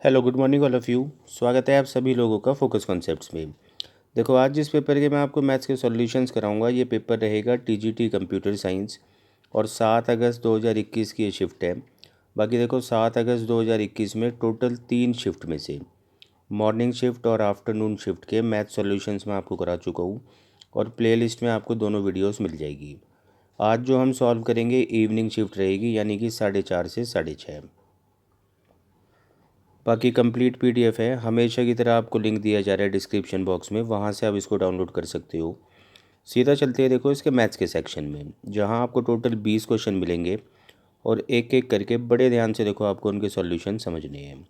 Hello good morning all of you. स्वागत है आप सभी लोगों का फोकस कॉन्सेप्ट्स में। देखो आज जिस पेपर के मैं आपको मैथ्स के सॉल्यूशंस कराऊंगा ये पेपर रहेगा टीजीटी कंप्यूटर साइंस और 7 अगस्त 2021 की ये शिफ्ट है। बाकी देखो 7 अगस्त 2021 में टोटल 3 शिफ्ट में से मॉर्निंग शिफ्ट और आफ्टरनून शिफ्ट के मैथ सॉल्यूशंस मैं आपको करा चुका हूँ और प्लेलिस्ट में आपको दोनों वीडियोस मिल जाएगी। आज जो हम सॉल्व करेंगे इवनिंग शिफ्ट रहेगी यानी कि 4:30 से 6:30। बाकी कंप्लीट पीडीएफ है, हमेशा की तरह आपको लिंक दिया जा रहा है डिस्क्रिप्शन बॉक्स में, वहाँ से आप इसको डाउनलोड कर सकते हो। सीधा चलते हैं देखो इसके मैथ्स के सेक्शन में, जहाँ आपको टोटल 20 क्वेश्चन मिलेंगे और एक एक करके बड़े ध्यान से देखो आपको उनके सॉल्यूशन समझने हैं।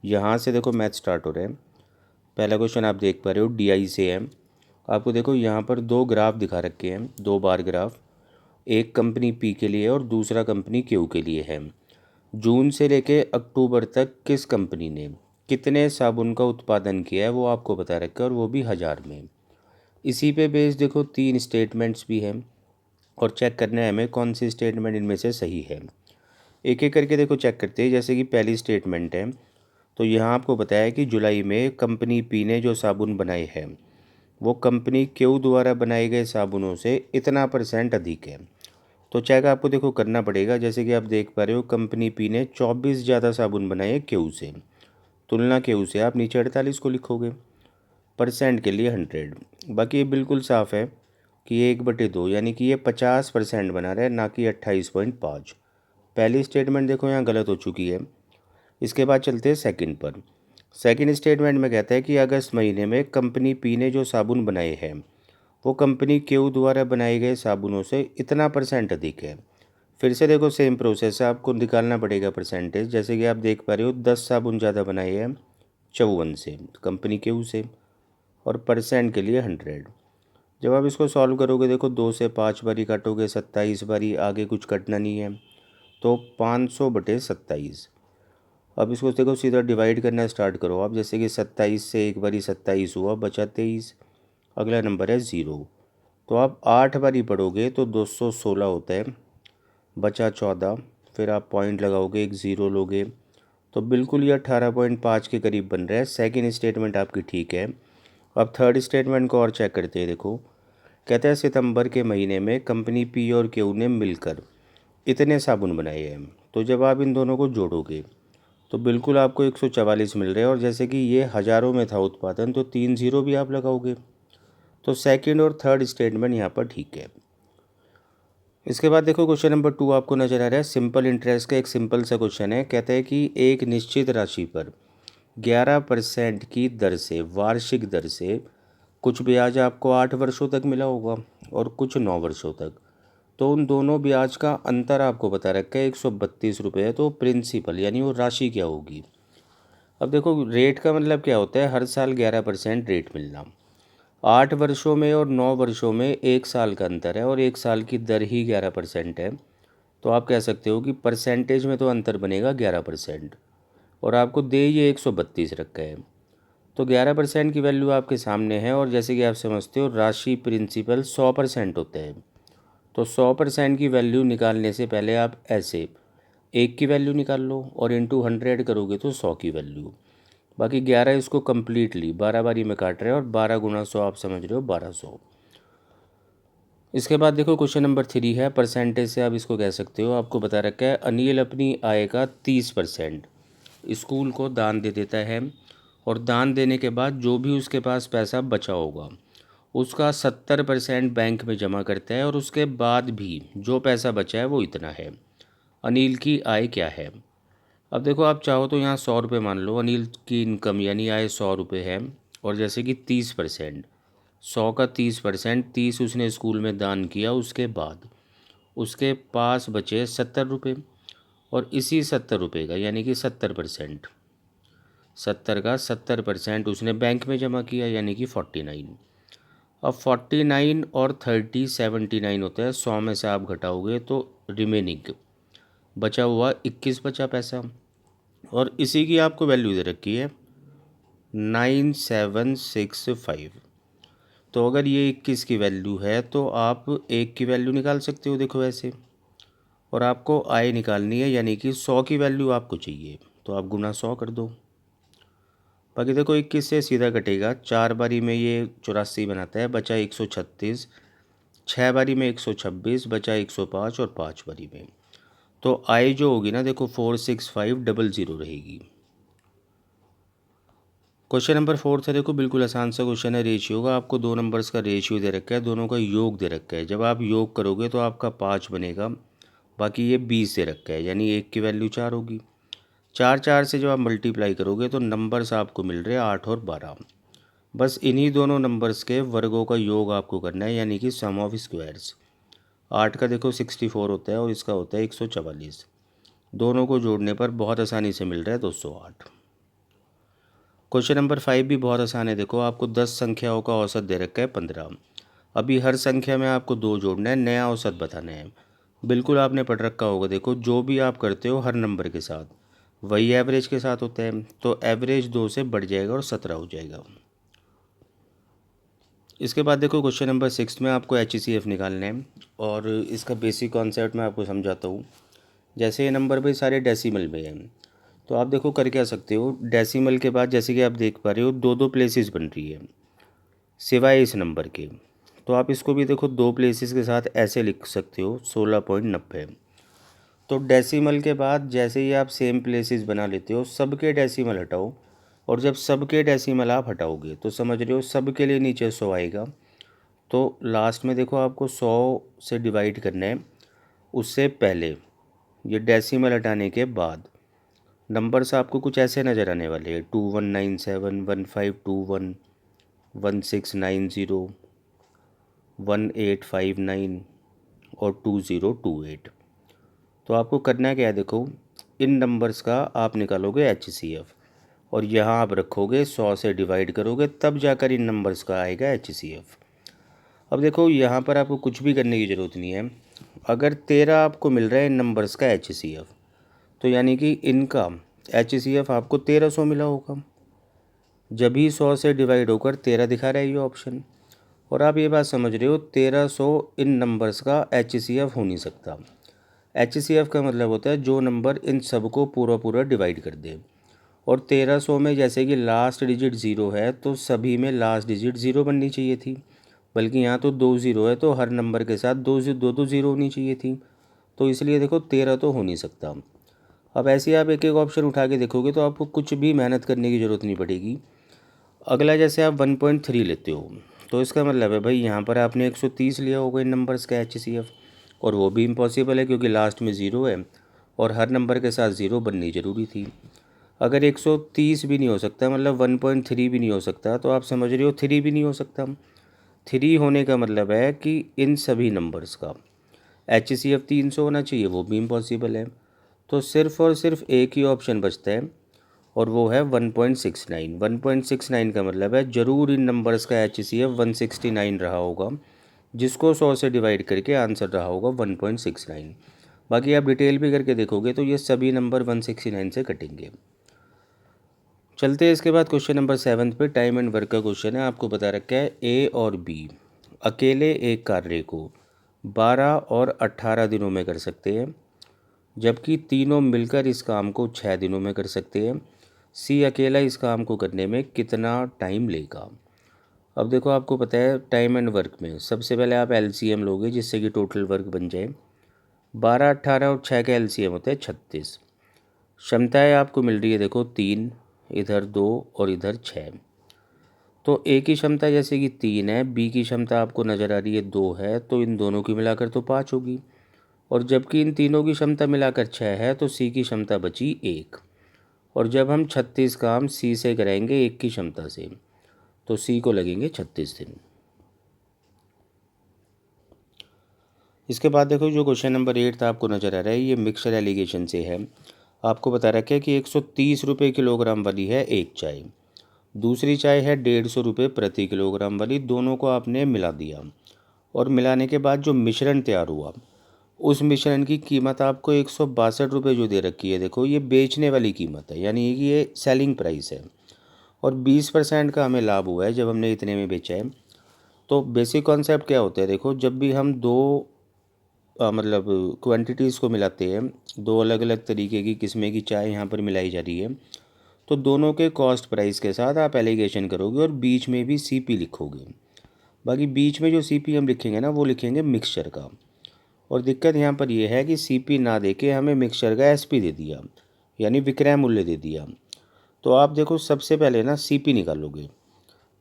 यहाँ से देखो मैथ स्टार्ट हो रहा है। पहला क्वेश्चन आप देख पा रहे हो डीआई से है। आपको देखो यहाँ पर दो ग्राफ दिखा रखे हैं, दो बार ग्राफ, एक कंपनी पी के लिए और दूसरा कंपनी क्यू के लिए है। जून से लेके अक्टूबर तक किस कंपनी ने कितने साबुन का उत्पादन किया है वो आपको बता रखा है और वो भी 1000 में। इसी पे बेस देखो 3 स्टेटमेंट्स भी हैं और चेक करना है हमें कौन सी स्टेटमेंट इनमें से सही है। एक एक करके देखो चेक करते हैं। जैसे कि पहली स्टेटमेंट है तो यहाँ आपको बताया कि जुलाई में कंपनी पी ने जो साबुन बनाए हैं वो कंपनी क्यू द्वारा बनाए गए साबुनों से इतना % अधिक है। तो चेक आपको देखो करना पड़ेगा। जैसे कि आप देख पा रहे हो कंपनी पी ने 24 ज़्यादा साबुन बनाए क्यू से, तुलना क्यू से आप नीचे 48 को लिखोगे, % के लिए 100। बाकी ये बिल्कुल साफ़ है कि ये 1/2 यानी कि ये 50% बना रहा है, ना कि 28.5। पहली स्टेटमेंट देखो यहाँ गलत हो चुकी है। इसके बाद चलते हैं सेकंड पर। सेकंड स्टेटमेंट में कहता है कि अगस्त महीने में कंपनी पी ने जो साबुन बनाए हैं वो कंपनी क्यू द्वारा बनाए गए साबुनों से इतना % अधिक है। फिर से देखो सेम प्रोसेस है, आपको निकालना पड़ेगा %। जैसे कि आप देख पा रहे हो 10 साबुन ज़्यादा बनाए हैं 54 से कंपनी क्यू से और % के लिए 100। जब आप इसको सॉल्व करोगे देखो 2 से 5 बारी काटोगे, 27 बारी, आगे कुछ कटना नहीं है, तो 500/27। अब इसको देखो सीधा डिवाइड करना स्टार्ट करो आप। जैसे कि 27 से एक बारी 27 हुआ, बचा 23, अगला नंबर है 0। तो आप 8 बारी पढ़ोगे तो 216 होता है, बचा 14। फिर आप पॉइंट लगाओगे, एक ज़ीरो लोगे, तो बिल्कुल ये 18.5 के करीब बन रहा है। सेकंड स्टेटमेंट आपकी ठीक है। अब थर्ड स्टेटमेंट को और चेक करते हैं। देखो कहता है सितंबर के महीने में कंपनी पी और क्यू ने मिलकर इतने साबुन बनाए हैं। तो जब आप इन दोनों को जोड़ोगे तो बिल्कुल आपको 144 मिल रहे हैं और जैसे कि ये हज़ारों में था उत्पादन तो 3 ज़ीरो भी आप लगाओगे। तो सेकंड और थर्ड स्टेटमेंट यहाँ पर ठीक है। इसके बाद देखो क्वेश्चन नंबर 2 आपको नज़र आ रहा है सिंपल इंटरेस्ट का। एक सिंपल सा क्वेश्चन है। कहता है कि एक निश्चित राशि पर 11% की दर से, वार्षिक दर से कुछ ब्याज आपको 8 वर्षों तक मिला होगा और कुछ 9 वर्षों तक। तो उन दोनों ब्याज का अंतर आपको बता रखा है 132 रुपये। तो प्रिंसिपल यानी वो राशि क्या होगी। अब देखो रेट का मतलब क्या होता है, हर साल 11% रेट मिलना। 8 वर्षों में और 9 वर्षों में 1 साल का अंतर है और 1 साल की दर ही 11% है। तो आप कह सकते हो कि परसेंटेज में तो अंतर बनेगा 11%। और आपको दे ये 132 रखा है तो 11% की वैल्यू आपके सामने है। और जैसे कि आप समझते हो राशि प्रिंसिपल 100% होता है, तो 100% की वैल्यू निकालने से पहले आप ऐसे एक की वैल्यू निकाल लो और इंटू 100 करोगे तो 100 की वैल्यू। बाकी 11 इसको कम्प्लीटली 12 बारी में काट रहे हैं और 12 गुना 100 आप समझ रहे हो 1200। इसके बाद देखो क्वेश्चन नंबर 3 है, परसेंटेज से आप इसको कह सकते हो। आपको बता रखा है अनिल अपनी आय का 30% स्कूल को दान दे देता है और दान देने के बाद जो भी उसके पास पैसा बचा होगा उसका 70% बैंक में जमा करता है और उसके बाद भी जो पैसा बचा है वो इतना है। अनिल की आय क्या है। अब देखो आप चाहो तो यहाँ 100 रुपये मान लो। अनिल की इनकम यानी आय 100 रुपये है और जैसे कि 30%, 100 का 30%, 30 उसने स्कूल में दान किया, उसके बाद उसके पास बचे 70 रुपये और इसी 70 रुपये का यानी कि 70%, 70 का 70% उसने बैंक में जमा किया यानी कि 49। अब 49 और 30 79 होता है। 100 में से आप घटाओगे तो रिमेनिंग बचा हुआ 21 बचा पैसा और इसी की आपको वैल्यू दे रखी है 9765। तो अगर ये 21 की वैल्यू है तो आप एक की वैल्यू निकाल सकते हो देखो ऐसे। और आपको आय निकालनी है यानी कि 100 की वैल्यू आपको चाहिए तो आप गुना 100 कर दो। बाकी देखो 21 से सीधा कटेगा, 4 बारी में ये 84 बनाता है, बचा 136, 6 बारी में 126, बचा 105 और 5 बारी में। तो आई जो होगी ना देखो 46500 रहेगी। क्वेश्चन नंबर 4 है, देखो बिल्कुल आसान सा क्वेश्चन है रेशियो का। आपको दो नंबर्स का रेशियो दे रखा है, दोनों का योग दे रखा है। जब आप योग करोगे तो आपका 5 बनेगा, बाकी ये 20 दे रखा है, यानी एक की वैल्यू 4 होगी। 4 से जब आप मल्टीप्लाई करोगे तो नंबर्स आपको मिल रहे हैं 8 और 12। बस इन्हीं दोनों नंबर्स के वर्गों का योग आपको करना है, यानी कि सम ऑफ स्क्वायर्स। 8 का देखो 64 होता है और इसका होता है 144। दोनों को जोड़ने पर बहुत आसानी से मिल रहा है 208। क्वेश्चन नंबर 5 भी बहुत आसान है। देखो आपको 10 संख्याओं का औसत दे रखा है 15। अभी हर संख्या में आपको 2 जोड़ना है, नया औसत बताना है। बिल्कुल आपने पढ़ रखा होगा, देखो जो भी आप करते हो हर नंबर के साथ वही एवरेज के साथ होता है, तो एवरेज 2 से बढ़ जाएगा और 17 हो जाएगा। इसके बाद देखो क्वेश्चन नंबर 6 में आपको HCF निकालना है, और इसका बेसिक कॉन्सेप्ट मैं आपको समझाता हूँ। जैसे ये नंबर भाई सारे डेसिमल में हैं, तो आप देखो कर क्या सकते हो। डेसिमल के बाद जैसे कि आप देख पा रहे हो दो दो प्लेसेस बन रही है सिवाय इस नंबर के, तो आप इसको भी देखो दो प्लेसेस के साथ ऐसे लिख सकते हो 16.90। तो डेसिमल के बाद जैसे ही आप सेम प्लेसेस बना लेते हो, सबके डेसिमल हटाओ, और जब सबके डेसिमल आप हटाओगे तो समझ रहे हो सबके लिए नीचे 100 आएगा। तो लास्ट में देखो आपको 100 से डिवाइड करना है, उससे पहले ये डेसिमल हटाने के बाद नंबर्स आपको कुछ ऐसे नज़र आने वाले हैं 2197, 1521, 1690, 1859 और 2028। तो आपको करना क्या है, देखो इन नंबर्स का आप निकालोगे HCF, और यहाँ आप रखोगे 100 से डिवाइड करोगे, तब जाकर इन नंबर्स का आएगा HCF। अब देखो यहाँ पर आपको कुछ भी करने की ज़रूरत नहीं है। अगर 13 आपको मिल रहा है इन नंबर्स का HCF, तो यानी कि इनका HCF आपको 1300 मिला होगा, जब ही 100 से डिवाइड होकर 13 दिखा रहा है ये ऑप्शन। और आप ये बात समझ रहे हो 1300 इन नंबर्स का HCF हो नहीं सकता। HCF का मतलब होता है जो नंबर इन सबको पूरा पूरा डिवाइड कर दे। और 1300 में जैसे कि लास्ट डिजिट ज़ीरो है, तो सभी में लास्ट डिजिट ज़ीरो बननी चाहिए थी, बल्कि यहाँ तो 2 ज़ीरो है, तो हर नंबर के साथ दो ज़ीरो होनी चाहिए थी। तो इसलिए देखो 13 तो हो नहीं सकता। अब ऐसे ही आप एक एक ऑप्शन उठा के देखोगे तो आपको कुछ भी मेहनत करने की ज़रूरत नहीं पड़ेगी। अगला जैसे आप 1.3 लेते हो, तो इसका मतलब है भाई यहाँ पर आपने 130 लिया होगा इन नंबर्स का HCF, और वो भी इम्पॉसिबल है क्योंकि लास्ट में ज़ीरो है और हर नंबर के साथ ज़ीरो बननी ज़रूरी थी। अगर 130 भी नहीं हो सकता, मतलब 1.3 भी नहीं हो सकता, तो आप समझ रहे हो 3 भी नहीं हो सकता। 3 होने का मतलब है कि इन सभी नंबर्स का HCF 300 होना चाहिए, वो भी इम्पॉसिबल है। तो सिर्फ़ और सिर्फ एक ही ऑप्शन बचता है, और वो है 1.69। 1.69 का मतलब है ज़रूर इन नंबर्स का HCF 169 रहा होगा, जिसको 100 से डिवाइड करके आंसर रहा होगा 1.69। बाकी आप डिटेल भी करके देखोगे तो ये सभी नंबर 169 से कटेंगे। चलते हैं इसके बाद क्वेश्चन नंबर 7 पे। टाइम एंड वर्क का क्वेश्चन है। आपको बता रखा है A और B अकेले एक कार्य को 12 और 18 दिनों में कर सकते हैं, जबकि तीनों मिलकर इस काम को 6 दिनों में कर सकते हैं। C अकेला इस काम को करने में कितना टाइम लेगा। अब देखो आपको पता है टाइम एंड वर्क में सबसे पहले आप LCM लोगे, जिससे कि टोटल वर्क बन जाए। 12, 18 और 6 का LCM होता है 36। क्षमताएँ आपको मिल रही है देखो 3, इधर 2 और इधर 6। तो A की क्षमता जैसे कि 3 है, B की क्षमता आपको नज़र आ रही है 2 है, तो इन दोनों की मिलाकर तो 5 होगी। और जबकि इन तीनों की क्षमता मिलाकर 6 है, तो C की क्षमता बची 1। और जब हम 36 काम C से कराएंगे 1 की क्षमता से, तो C को लगेंगे 36 दिन। इसके बाद देखो जो क्वेश्चन नंबर 8 था आपको नज़र आ रहा है, ये मिक्सचर एलिगेशन से है। आपको बता रखा है कि 130 रुपये किलोग्राम वाली है एक चाय, दूसरी चाय है 150 रुपये प्रति किलोग्राम वाली। दोनों को आपने मिला दिया, और मिलाने के बाद जो मिश्रण तैयार हुआ, उस मिश्रण की कीमत आपको 162 रुपये जो दे रखी है, देखो ये बेचने वाली कीमत है, यानी कि ये सेलिंग प्राइस है। और 20% का हमें लाभ हुआ है जब हमने इतने में बेचा है। तो बेसिक कॉन्सेप्ट क्या होता है, देखो जब भी हम दो मतलब क्वांटिटीज़ को मिलाते हैं, दो अलग अलग तरीके की किस्में की चाय यहाँ पर मिलाई जा रही है, तो दोनों के कॉस्ट प्राइस के साथ आप एलिगेशन करोगे और बीच में भी सीपी लिखोगे। बाकी बीच में जो सीपी हम लिखेंगे ना वो लिखेंगे मिक्सचर का। और दिक्कत यहाँ पर यह है कि सीपी ना देके हमें मिक्सचर का एसपी दे दिया, यानी विक्रय मूल्य दे दिया। तो आप देखो सबसे पहले ना सीपी निकालोगे,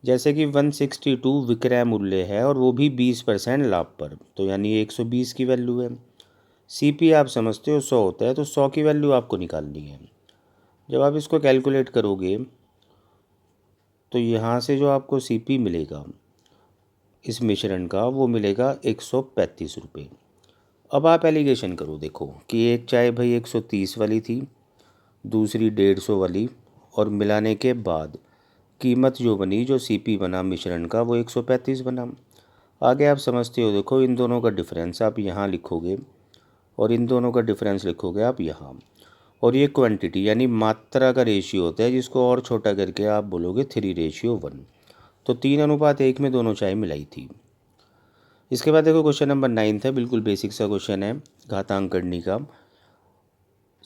जैसे कि 162 विक्रय मूल्य है और वो भी 20% लाभ पर, तो यानी 120 की वैल्यू है। सीपी आप समझते हो 100 होता है, तो 100 की वैल्यू आपको निकालनी है। जब आप इसको कैलकुलेट करोगे तो यहाँ से जो आपको सीपी मिलेगा इस मिश्रण का वो मिलेगा 135 रुपये। अब आप एलिगेशन करो, देखो कि एक चाय भाई 130 वाली थी, दूसरी 150 वाली, और मिलाने के बाद कीमत जो बनी, जो सीपी बना मिश्रण का, वो 135 बना। आगे आप समझते हो, देखो इन दोनों का डिफरेंस आप यहाँ लिखोगे और इन दोनों का डिफरेंस लिखोगे आप यहाँ। और ये क्वांटिटी यानी मात्रा का रेशियो होता है, जिसको और छोटा करके आप बोलोगे 3:1। तो 3:1 में दोनों चाय मिलाई थी। इसके बाद देखो क्वेश्चन नंबर 9 है, बिल्कुल बेसिक सा क्वेश्चन है घातांक करने का।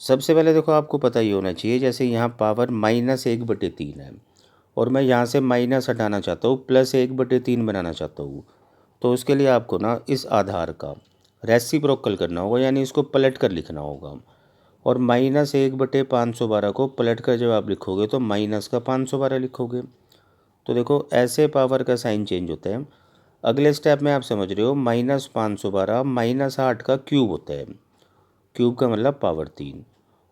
सबसे पहले देखो आपको पता ही होना चाहिए, जैसे यहाँ पावर -1/3 है और मैं यहाँ से माइनस हटाना चाहता हूँ, +1/3 बनाना चाहता हूँ। तो उसके लिए आपको ना इस आधार का रेसिप्रोकल करना होगा, यानी इसको पलट कर लिखना होगा। और -1/512 को पलट कर जब आप लिखोगे तो माइनस का 512 लिखोगे। तो देखो ऐसे पावर का साइन चेंज होता है। अगले स्टेप में आप समझ रहे हो, -512 -8 का क्यूब होता है। क्यूब का मतलब पावर 3,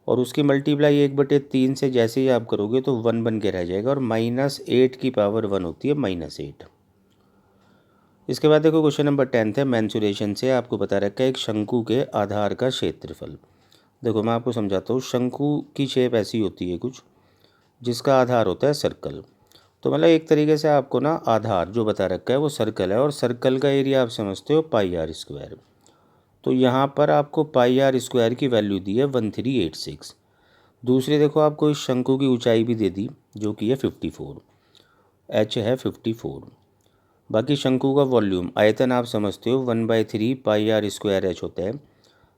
और उसकी मल्टीप्लाई 1/3 से जैसे ही आप करोगे तो 1 बन के रह जाएगा, और -8 की पावर 1 होती है -8। इसके बाद देखो क्वेश्चन नंबर 10 है, मेंसुरेशन से आपको बता रखा है एक शंकु के आधार का क्षेत्रफल। देखो मैं आपको समझाता हूँ, शंकु की शेप ऐसी होती है कुछ, जिसका आधार होता है सर्कल। तो मतलब एक तरीके से आपको ना आधार जो बता रखा है वो सर्कल है, और सर्कल का एरिया आप समझते हो πr²। तो यहाँ पर आपको πr² की वैल्यू दी है 1386। दूसरी देखो आपको इस शंकु की ऊंचाई भी दे दी, जो कि है 54, h है 54। बाकी शंकु का वॉल्यूम आयतन आप समझते हो 1/3 πr² होता है।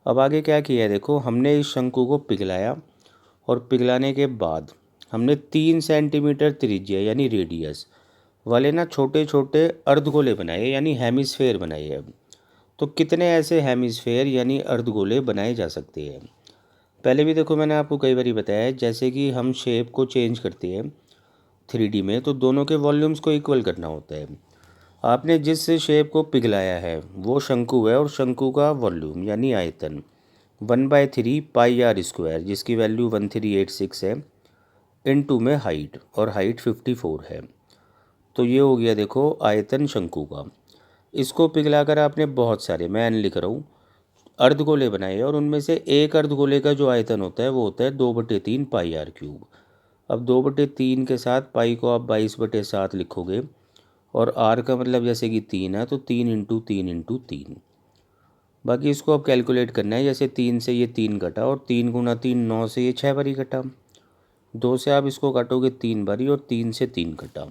अब आगे क्या किया है, देखो हमने इस शंकु को पिघलाया, और पिघलाने के बाद हमने 3 सेंटीमीटर त्रिज्या यानी रेडियस वाले ना छोटे छोटे अर्धगोले बनाए, यानी हेमिस्फेयर बनाए। अब तो कितने ऐसे हेमिस्फेयर यानी अर्धगोले बनाए जा सकते हैं? पहले भी देखो मैंने आपको कई बार बताया है, जैसे कि हम शेप को चेंज करते हैं 3D में, तो दोनों के वॉल्यूम्स को इक्वल करना होता है। आपने जिस शेप को पिघलाया है वो शंकु है, और शंकु का वॉल्यूम यानी आयतन 1/3 πr², जिसकी वैल्यू 1386 है, इनटू में हाइट, और हाइट 54 है। तो ये हो गया देखो आयतन शंकु का। इसको पिघलाकर आपने बहुत सारे, मैं लिख रहा हूँ, अर्धगोले बनाए, और उनमें से एक अर्धगोले का जो आयतन होता है वो होता है 2/3 πr³। अब 2/3 के साथ पाई को आप 22/7 लिखोगे, और आर का मतलब जैसे कि 3 है, तो 3 × 3 × 3। बाकी इसको अब कैलकुलेट करना है, जैसे 3 से ये 3 कटा, और 3 × 3 9 से ये 6 बारी कटा, 2 से आप इसको काटोगे 3 बारी, और 3 से 3 कटा,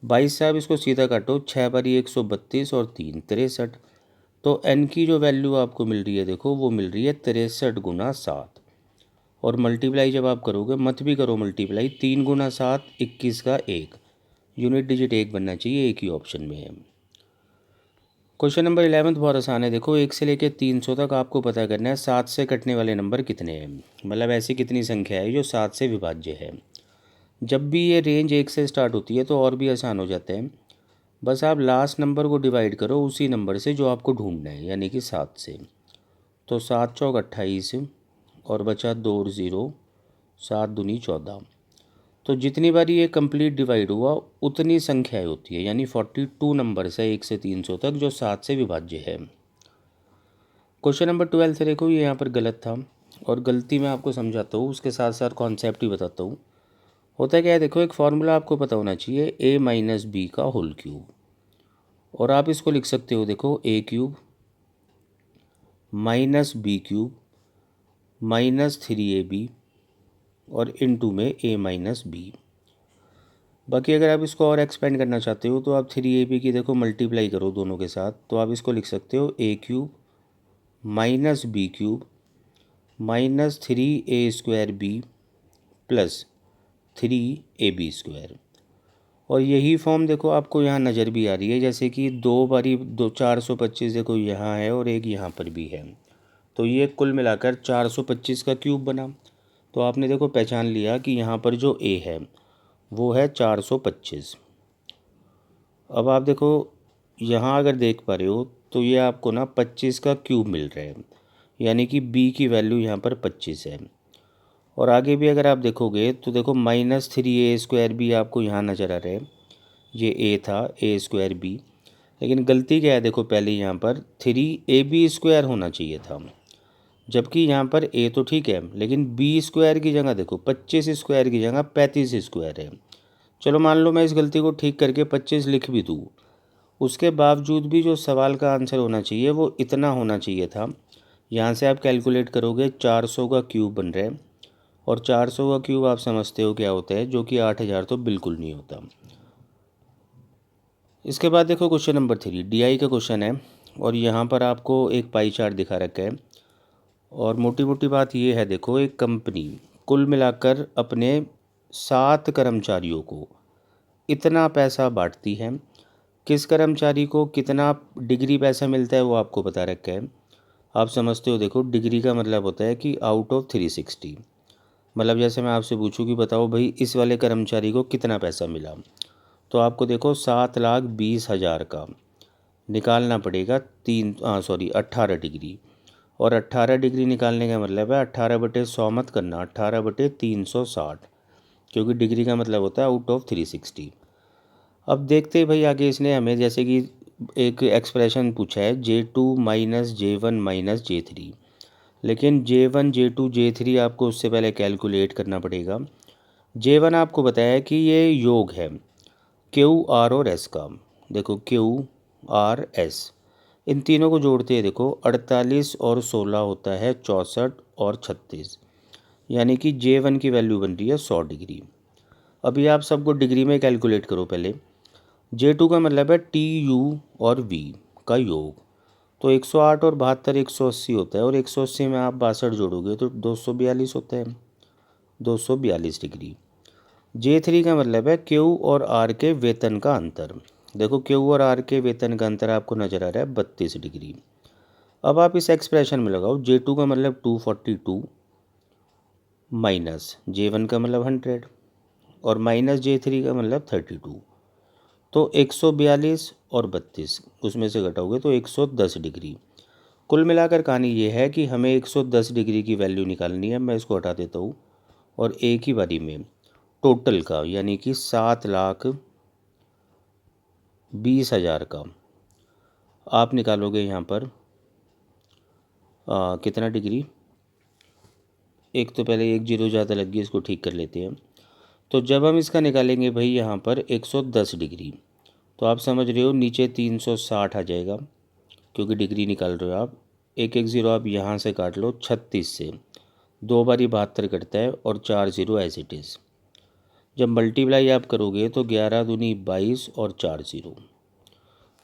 22 से आप इसको सीधा काटो 6 बारी 132, और 3 63। तो n की जो वैल्यू आपको मिल रही है, देखो वो मिल रही है 63 × 7। और मल्टीप्लाई जब आप करोगे, मत भी करो मल्टीप्लाई, 3 × 7 21 का 1, यूनिट डिजिट 1 बनना चाहिए, एक ही ऑप्शन में है। क्वेश्चन नंबर 11 बहुत आसान है। देखो 1 से लेकर 300 तक आपको पता करना है 7 से कटने वाले नंबर कितने हैं, मतलब ऐसी कितनी संख्या है जो 7 से विभाज्य है। जब भी ये रेंज 1 से स्टार्ट होती है तो और भी आसान हो जाता है, बस आप लास्ट नंबर को डिवाइड करो उसी नंबर से जो आपको ढूंढना है, यानी कि 7 से। तो 7 चौक 28, और बचा 2 और 0, 7 दूनी 14। तो जितनी बार ये कंप्लीट डिवाइड हुआ उतनी संख्याएं होती है, यानी 42 नंबर्स है 1 से 300 तक जो 7 से विभाज्य है। क्वेश्चन नंबर 12 से देखो, ये यहाँ पर गलत था, और गलती मैं आपको समझाता हूँ, उसके साथ साथ कॉन्सेप्ट ही बताता हूँ। होता क्या है, देखो एक फार्मूला आपको पता होना चाहिए, a - b का होल क्यूब, और आप इसको लिख सकते हो, देखो a³ - b³ -3ab, और इनटू में a - b। बाकी अगर आप इसको और एक्सपेंड करना चाहते हो तो आप 3ab की देखो मल्टीप्लाई करो दोनों के साथ, तो आप इसको लिख सकते हो a³ - b³ -3a² b plus 3ab²। और यही फॉर्म देखो आपको यहाँ नज़र भी आ रही है, जैसे कि 425 देखो यहाँ है और एक यहाँ पर भी है, तो ये कुल मिलाकर 425 का क्यूब बना। तो आपने देखो पहचान लिया कि यहाँ पर जो ए है वो है 425। अब आप देखो यहाँ अगर देख पा रहे हो तो ये आपको ना 25 का क्यूब मिल रहा है, यानी कि बी की वैल्यू यहाँ पर 25 है। और आगे भी अगर आप देखोगे तो देखो -3a² भी आपको यहाँ नज़र आ रहा है, ये ए था a²b, लेकिन गलती क्या है देखो पहले यहाँ पर 3ab² होना चाहिए था, जबकि यहाँ पर ए तो ठीक है लेकिन b² की जगह देखो 25² की जगह 35² है। चलो मान लो मैं इस गलती को ठीक करके 25 लिख भी दूँ, उसके बावजूद भी जो सवाल का आंसर होना चाहिए वो इतना होना चाहिए था। यहाँ से आप कैलकुलेट करोगे 400 का क्यूब बन रहा है, और 400 का क्यूब आप समझते हो क्या होता है, जो कि 8000 तो बिल्कुल नहीं होता। इसके बाद देखो क्वेश्चन नंबर 3 DI का क्वेश्चन है, और यहाँ पर आपको एक पाई चार्ट दिखा रखा है। और मोटी मोटी बात ये है, देखो एक कंपनी कुल मिलाकर अपने 7 कर्मचारियों को इतना पैसा बांटती है, किस कर्मचारी को कितना डिग्री पैसा मिलता है वो आपको बता रखा है। आप समझते हो, देखो डिग्री का मतलब होता है कि आउट ऑफ 360, मतलब जैसे मैं आपसे पूछूं कि बताओ भाई इस वाले कर्मचारी को कितना पैसा मिला, तो आपको देखो 7,20,000 का निकालना पड़ेगा 18 डिग्री। और 18 डिग्री निकालने का मतलब है 18/100 मत करना, 18/360, क्योंकि डिग्री का मतलब होता है आउट ऑफ 360। अब देखते हैं भाई आगे इसने हमें जैसे कि एक एक्सप्रेशन पूछा है J2 - J1 - J3, लेकिन J1 J2 J3 आपको उससे पहले कैलकुलेट करना पड़ेगा। J1 आपको बताया कि ये योग है QR और S का, देखो QR/S, इन तीनों को जोड़ते हैं देखो 48 और 16 होता है 64 और 36, यानी कि J1 की वैल्यू बन रही है 100 डिग्री। अभी आप सबको डिग्री में कैलकुलेट करो पहले। J2 का मतलब है TU और V का योग, तो 108 और 72 180 होता है, और 180 में आप 62 जोड़ोगे तो 242 होता है, 242 डिग्री। J3 का मतलब है Q और R के वेतन का अंतर, देखो Q और R के वेतन का अंतर आपको नज़र आ रहा है 32 डिग्री। अब आप इस एक्सप्रेशन में लगाओ, J2 का मतलब 242 माइनस J1 का मतलब 100 और माइनस J3 का मतलब 32, तो 142 और 32 उसमें से घटाओगे तो 110 डिग्री। कुल मिलाकर कहानी ये है कि हमें 110 डिग्री की वैल्यू निकालनी है। मैं इसको हटा देता हूँ, और एक ही बारी में टोटल का यानी कि 7,20,000 का आप निकालोगे यहाँ पर कितना डिग्री। एक तो पहले एक जीरो ज़्यादा लग गई, इसको ठीक कर लेते हैं। तो जब हम इसका निकालेंगे भाई यहाँ पर 110 डिग्री, तो आप समझ रहे हो नीचे 360 आ जाएगा, क्योंकि डिग्री निकाल रहे हो आप। एक एक ज़ीरो आप यहाँ से काट लो, 36 से 2 बारी 72 कटता है, और 4 ज़ीरो एज इट इज़। जब मल्टीप्लाई आप करोगे तो 11 दूनी 22 और 4 ज़ीरो,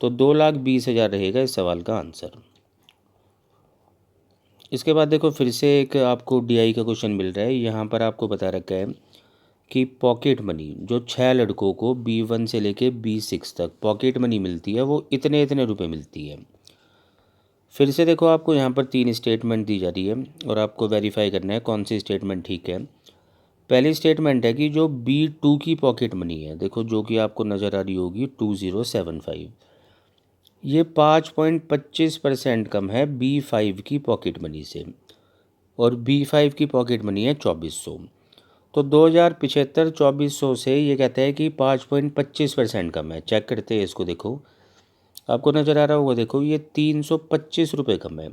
तो 2,20,000 रहेगा इस सवाल का आंसर। इसके बाद देखो फिर से एक आपको DI का क्वेश्चन मिल रहा है। यहाँ पर आपको बता रखा है कि पॉकेट मनी जो 6 लड़कों को B1 से लेके B6 तक पॉकेट मनी मिलती है वो इतने इतने रुपए मिलती है। फिर से देखो आपको यहाँ पर 3 स्टेटमेंट दी जा रही है, और आपको वेरीफाई करना है कौन सी स्टेटमेंट ठीक है। पहली स्टेटमेंट है कि जो B2 की पॉकेट मनी है, देखो जो कि आपको नज़र आ रही होगी 2075, ये 5.25% कम है B5 की पॉकेट मनी से, और B5 की पॉकेट मनी है 2400। तो 2075 2400 से ये कहता है कि 5.25% कम है। चेक करते हैं इसको, देखो आपको नज़र आ रहा होगा, देखो ये 325 रुपये कम है,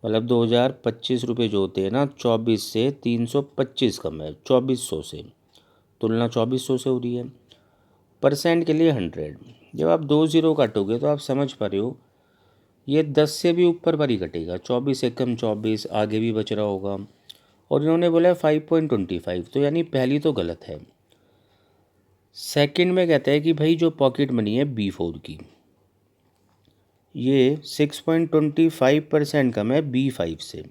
मतलब 2025 रुपये जो होते हैं ना 24 से 325 कम है 2400 से, तुलना 2400 से हो रही है। परसेंट के लिए 100, जब आप 2 ज़ीरो काटोगे तो आप समझ पा रहे हो ये 10 से भी ऊपर बारी कटेगा, 24 से कम 24, आगे भी बच रहा होगा। और इन्होंने बोला है 5.25, तो यानी पहली तो गलत है। सेकंड में कहता है कि भाई जो पॉकेट मनी है B4 की, ये 6.25% कम है B5 से।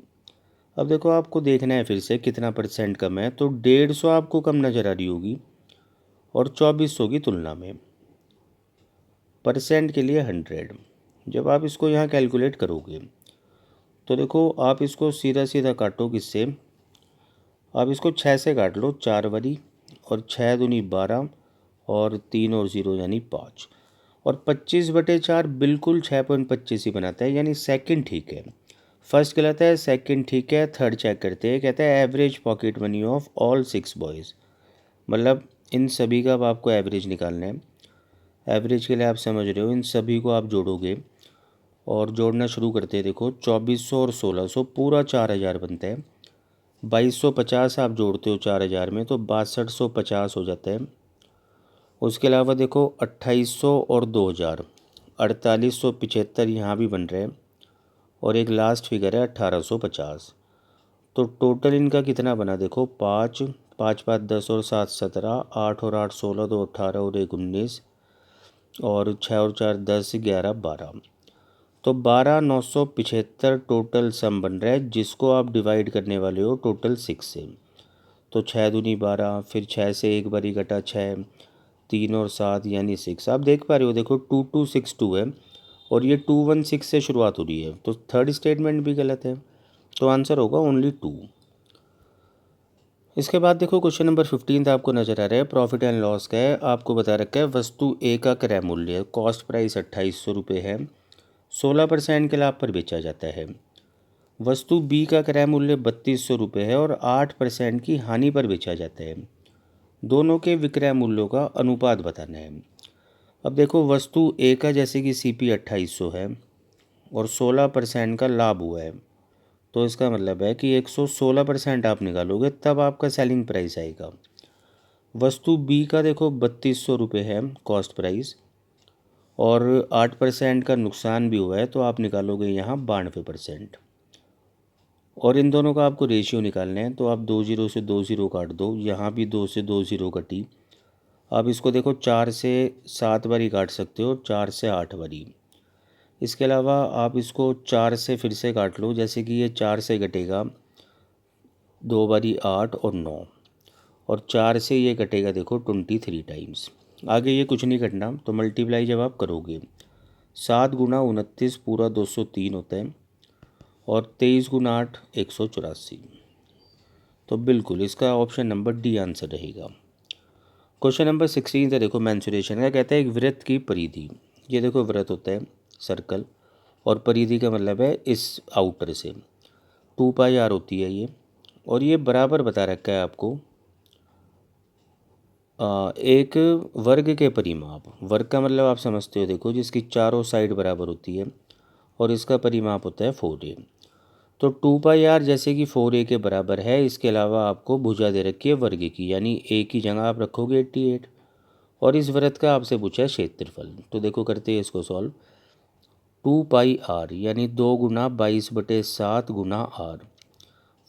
अब देखो आपको देखना है फिर से कितना परसेंट कम है, तो 150 आपको कम नज़र आ रही होगी और 2400 की तुलना में। परसेंट के लिए 100। जब आप इसको यहाँ कैलकुलेट करोगे तो देखो आप इसको सीधा सीधा काटो किससे, आप इसको 6 से काट लो, 4 वाली, और 6 दूनी 12 और 3 और 0 यानी 5, और 25/4 बिल्कुल 6.25 ही बनाता है, यानी सेकंड ठीक है। फर्स्ट गलत है, सेकंड ठीक है, थर्ड चेक करते हैं। कहता है average pocket money of all 6 boys, मतलब इन सभी का अब आपको एवरेज निकालना है। एवरेज के लिए आप समझ रहे हो, इन सभी को आप जोड़ोगे और जोड़ना शुरू करते हैं। देखो 2400 और 1600 पूरा 4000 बनता है। 2250 आप जोड़ते हो 4000 में तो 6250 हो जाता है। उसके अलावा देखो 2800 और 2000 4875 यहाँ भी बन रहे हैं, और एक लास्ट फिगर है 1850। तो टोटल इनका कितना बना देखो, 5 5 5 10 और 7 17, 8 और 8 16, 2 18 और 1 19, और 6 और 4 10 11 12। तो 12975 टोटल सम बन रहा है, जिसको आप डिवाइड करने वाले हो टोटल 6 से। तो 6 दूनी 12, फिर 6 से एक बारी घटा 6, 3 और 7 यानी 6। आप देख पा रहे हो, देखो 2262 है और ये 216 से शुरुआत हो रही है, तो थर्ड स्टेटमेंट भी गलत है, तो आंसर होगा ओनली 2। इसके बाद देखो क्वेश्चन नंबर 15 आपको नज़र आ रहा है, प्रॉफिट एंड लॉस का है। आपको बता रखा है वस्तु ए का क्रय मूल्य कॉस्ट प्राइस 2800 रुपये है, 16% के लाभ पर बेचा जाता है। वस्तु बी का क्रय मूल्य 3200 रुपये है और 8% की हानि पर बेचा जाता है। दोनों के विक्रय मूल्यों का अनुपात बताना है। अब देखो वस्तु ए का जैसे कि CP 2800 है और 16% का लाभ हुआ है, तो इसका मतलब है कि 116% आप निकालोगे तब आपका सेलिंग प्राइस आएगा। वस्तु बी का देखो 3200 रुपये है कॉस्ट प्राइस और 8% का नुकसान भी हुआ है, तो आप निकालोगे यहाँ 92%। और इन दोनों का आपको रेशियो निकालना है, तो आप 2 0 से 2 0 काट दो, यहाँ भी 2 से 2 0 कटी। आप इसको देखो 4 से 7 बारी काट सकते हो, 4 से 8 बारी। इसके अलावा आप इसको 4 से फिर से काट लो, जैसे कि ये 4 से कटेगा 2 बारी 8 और 9, और 4 से ये कटेगा देखो 23 टाइम्स। आगे ये कुछ नहीं कटना, तो मल्टीप्लाई जब आप करोगे 7 गुना 29 पूरा 203 होता है, और 23 गुना 8 184। तो बिल्कुल इसका ऑप्शन नंबर डी आंसर रहेगा। क्वेश्चन नंबर 16 है देखो मैंसुरेशन का। कहता है एक वृत्त की परिधि, ये देखो वृत्त होता है सर्कल, और परिधि का मतलब है इस आउटर से 2πr होती है ये, और ये बराबर बता रखा है आपको एक वर्ग के परिमाप। वर्ग का मतलब आप समझते हो, देखो जिसकी चारों साइड बराबर होती है, और इसका परिमाप होता है 4a। तो 2πr जैसे कि 4a के बराबर है। इसके अलावा आपको भुजा दे रखी है वर्ग की, यानी a की जगह आप रखोगे 88, और इस वृत्त का आपसे पूछा है क्षेत्रफल। तो देखो करते हैं इसको सॉल्व। 2πr यानी 2 गुना 22/7 गुना r,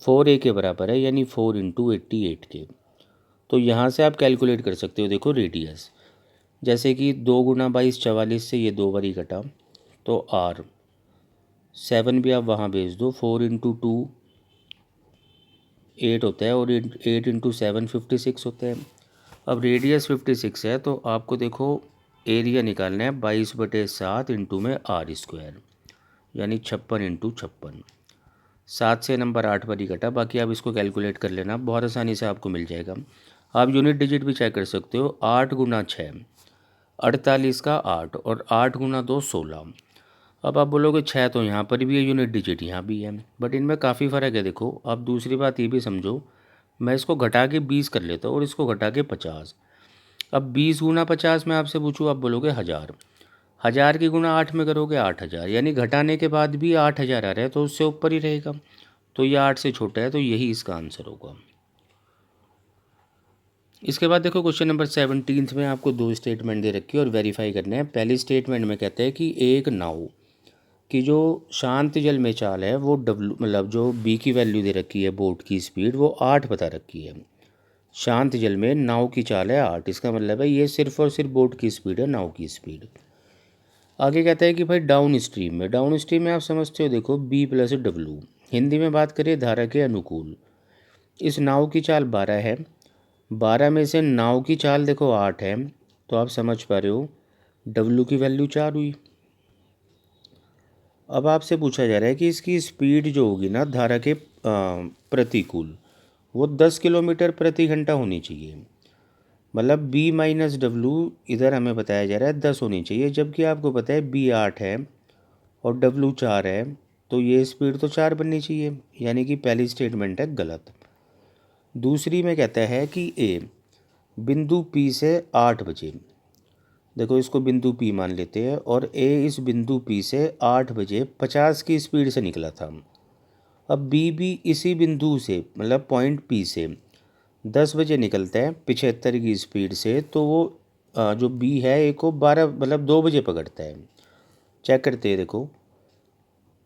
4a के बराबर है, यानी 4 इंटू 88 के। तो यहाँ से आप कैलकुलेट कर सकते हो, देखो रेडियस, जैसे कि 2 गुना 22 44 से ये 2 बारी कटा, तो r 7 भी आप वहाँ भेज दो, 4 इंटू 2 8 होता है, और 8 इंटू 7 56 होता है। अब रेडियस 56 है, तो आपको देखो एरिया निकालना है 22/7 इंटू में r², यानी 56 इंटू 56। 7 से नंबर 8 पर ही कटा, बाकी आप इसको कैलकुलेट कर लेना, बहुत आसानी से आपको मिल जाएगा। आप यूनिट डिजिट भी चेक कर सकते हो। 8 गुना 6 48 का 8, और 8 गुना 2 16। अब आप बोलोगे 6 तो यहाँ पर भी है, यूनिट डिजिट यहाँ भी है, बट इनमें काफ़ी फ़र्क है। देखो आप दूसरी बात ये भी समझो, मैं इसको घटा के 20 कर लेता हूँ और इसको घटा के 50। अब 20 गुना 50 में आपसे पूछूँ, आप बोलोगे 1000। 1000 की गुना 8 में करोगे 8000, यानी घटाने के बाद भी 8000 आ रहा है, तो उससे ऊपर ही रहेगा। तो ये 8 से छोटा है, तो यही इसका आंसर होगा। इसके बाद देखो क्वेश्चन नंबर 17 में आपको 2 स्टेटमेंट दे रखी है और वेरीफाई करने हैं। पहली स्टेटमेंट में कहते हैं कि एक नाव की जो शांत जल में चाल है वो W, मतलब जो B की वैल्यू दे रखी है, बोट की स्पीड वो 8 बता रखी है। शांत जल में नाव की चाल है 8, इसका मतलब है ये सिर्फ और सिर्फ बोट की स्पीड है, नाव की स्पीड। आगे कहता है कि भाई डाउन स्ट्रीम में आप समझते हो, देखो B + W, हिंदी में बात करें धारा के अनुकूल, इस नाव की चाल 12 है, 12 में से नाव की चाल देखो 8 है, तो आप समझ पा रहे हो W की वैल्यू 4 हुई। अब आपसे पूछा जा रहा है कि इसकी स्पीड जो होगी ना धारा के प्रतिकूल, वो 10 किलोमीटर प्रति घंटा होनी चाहिए। मतलब B माइनस डब्लू इधर हमें बताया जा रहा है 10 होनी चाहिए, जबकि आपको पता है B 8 है और W 4 है, तो ये स्पीड तो 4 बननी चाहिए, यानी कि पहली स्टेटमेंट है गलत। दूसरी में कहता है कि A बिंदु P से 8 बजे, देखो इसको बिंदु P मान लेते हैं, और A इस बिंदु P से 8 बजे 50 की स्पीड से निकला था। अब B भी इसी बिंदु से मतलब पॉइंट P से 10 बजे निकलता है 75 की स्पीड से, तो वो जो B है A को 12 मतलब 2 बजे पकड़ता है। चेक करते हैं, देखो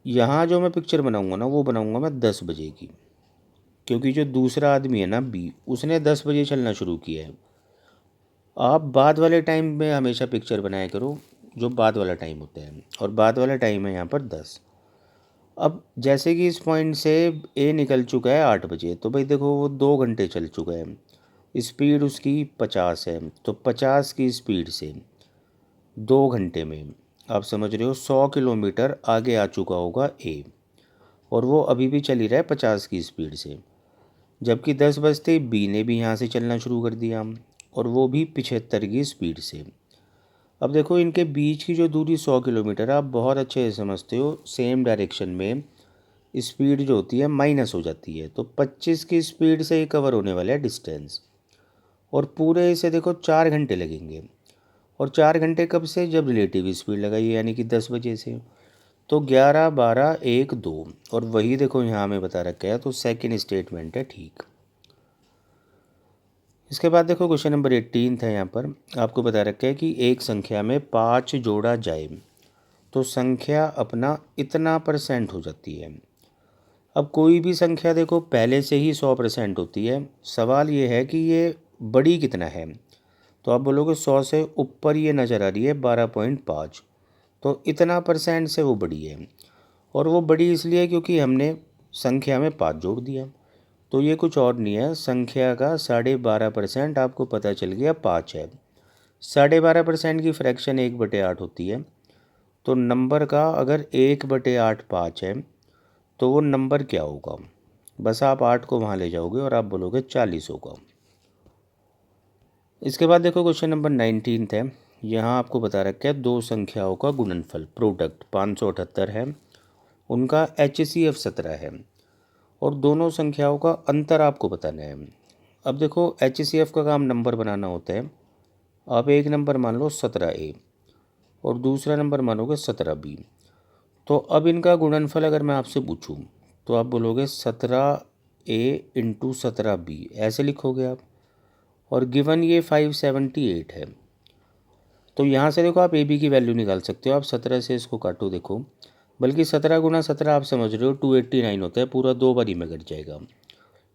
यहाँ जो मैं पिक्चर बनाऊंगा ना वो बनाऊंगा मैं 10 बजे की, क्योंकि जो दूसरा आदमी है ना B, उसने 10 बजे चलना शुरू किया है। आप बाद वाले टाइम में हमेशा पिक्चर बनाया करो, जो बाद वाला टाइम होता है, और बाद वाला टाइम है यहाँ पर 10। अब जैसे कि इस पॉइंट से ए निकल चुका है 8 बजे, तो भाई देखो वो 2 घंटे चल चुका है, स्पीड उसकी 50 है, तो 50 की स्पीड से 2 घंटे में आप समझ रहे हो 100 किलोमीटर आगे आ चुका होगा ए, और वो अभी भी चल ही रहा है 50 की स्पीड से। जबकि 10 बजते बी ने भी यहाँ से चलना शुरू कर दिया, और वो भी 75 की स्पीड से। अब देखो इनके बीच की जो दूरी 100 किलोमीटर आप बहुत अच्छे से समझते हो, सेम डायरेक्शन में स्पीड जो होती है माइनस हो जाती है, तो 25 की स्पीड से ही कवर होने वाला है डिस्टेंस, और पूरे इसे देखो 4 घंटे लगेंगे। और 4 घंटे कब से, जब रिलेटिव स्पीड लगाइए यानी कि 10 बजे से, तो 11 12 1 2, और वही देखो यहाँ हमें बता रखा है, तो सेकेंड स्टेटमेंट है ठीक। इसके बाद देखो क्वेश्चन नंबर 18 है, यहाँ पर आपको बता रखा है कि एक संख्या में 5 जोड़ा जाए तो संख्या अपना इतना % हो जाती है। अब कोई भी संख्या देखो पहले से ही 100% होती है, सवाल ये है कि ये बड़ी कितना है, तो आप बोलोगे 100 से ऊपर ये नज़र आ रही है 12.5, तो इतना % से वो बड़ी है, और वो बड़ी इसलिए क्योंकि हमने संख्या में 5 जोड़ दिया, तो ये कुछ और नहीं है, संख्या का 12.5% आपको पता चल गया 5 है। 12.5% की फ्रैक्शन 1/8 होती है, तो नंबर का अगर 1/8 5 है तो वो नंबर क्या होगा, बस आप 8 को वहाँ ले जाओगे और आप बोलोगे 40 होगा। इसके बाद देखो क्वेश्चन नंबर 19 है, यहाँ आपको बता रखा है दो संख्याओं का गुणनफल प्रोडक्ट 578 है, उनका HCF 17 है, और दोनों संख्याओं का अंतर आपको बताना है। अब देखो HCF का काम नंबर बनाना होता है, आप एक नंबर मान लो 17A और दूसरा नंबर मानोगे 17B, तो अब इनका गुणनफल अगर मैं आपसे पूछूं तो आप बोलोगे 17A इंटू 17B, ऐसे लिखोगे आप, और गिवन ये 578 है, तो यहाँ से देखो आप AB की वैल्यू निकाल सकते हो। आप 17 से इसको काटो, देखो बल्कि 17 गुना 17 आप समझ रहे हो 289 होता है, पूरा 2 बारी में कट जाएगा,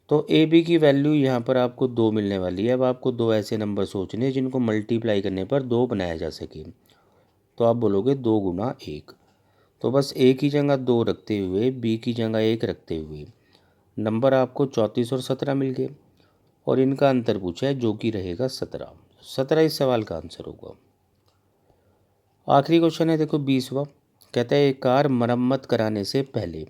तो AB की वैल्यू यहाँ पर आपको 2 मिलने वाली है। अब आपको दो ऐसे नंबर सोचने हैं जिनको मल्टीप्लाई करने पर 2 बनाया जा सके, तो आप बोलोगे 2 गुना 1, तो बस A की जगह 2 रखते हुए B की जगह 1 रखते हुए नंबर आपको 34 और 17 मिल गए, और इनका अंतर पूछा है जो कि रहेगा 17। 17 इस सवाल का आंसर होगा। आखिरी क्वेश्चन है देखो 20वां, कहता है एक कार मरम्मत कराने से पहले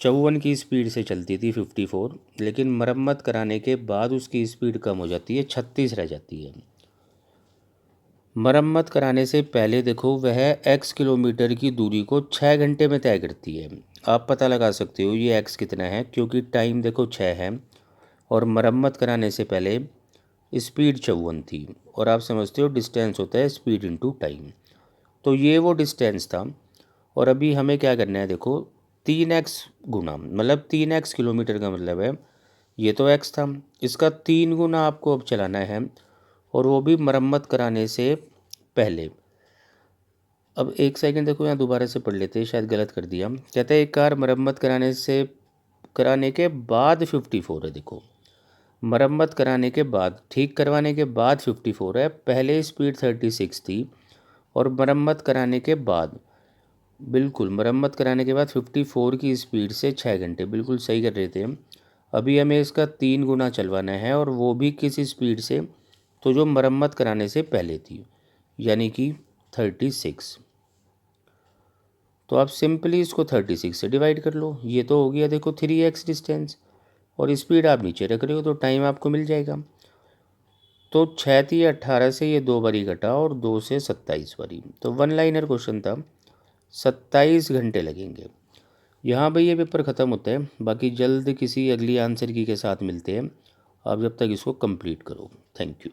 54 की स्पीड से चलती थी 54, लेकिन मरम्मत कराने के बाद उसकी स्पीड कम हो जाती है 36 रह जाती है। मरम्मत कराने से पहले देखो वह x किलोमीटर की दूरी को 6 घंटे में तय करती है। आप पता लगा सकते हो ये x कितना है, क्योंकि टाइम देखो 6 है और मरम्मत कराने से पहले स्पीड 54 थी, और आप समझते हो डिस्टेंस होता है स्पीड इनटू टाइम, तो ये वो डिस्टेंस था। और अभी हमें क्या करना है, देखो 3x गुना, मतलब 3x किलोमीटर का मतलब है ये तो x था, इसका 3 गुना आपको अब चलाना है, और वो भी मरम्मत कराने से पहले। अब एक सेकंड देखो यहाँ दोबारा से पढ़ लेते हैं, शायद गलत कर दिया। कहते हैं एक कार मरम्मत कराने के बाद 54 है, देखो मरम्मत कराने के बाद, ठीक करवाने के बाद 54 है, पहले स्पीड 36 थी, और मरम्मत कराने के बाद बिल्कुल, मरम्मत कराने के बाद 54 की स्पीड से 6 घंटे, बिल्कुल सही कर रहे थे हम। अभी हमें इसका 3 गुना चलवाना है, और वो भी किस स्पीड से, तो जो मरम्मत कराने से पहले थी, यानी कि 36। तो आप सिंपली इसको 36 से डिवाइड कर लो। ये तो हो गया देखो 3x डिस्टेंस, और स्पीड आप नीचे रख रहे हो तो टाइम आपको मिल जाएगा। तो 6 थी 18 से ये 2 बारी घटा, और 2 से 27 बारी, तो वन लाइनर क्वेश्चन था। 27 घंटे लगेंगे। यहाँ भाई ये पेपर ख़त्म होता है, बाकी जल्द किसी अगली आंसर की के साथ मिलते हैं। आप जब तक इसको कंप्लीट करो। Thank you.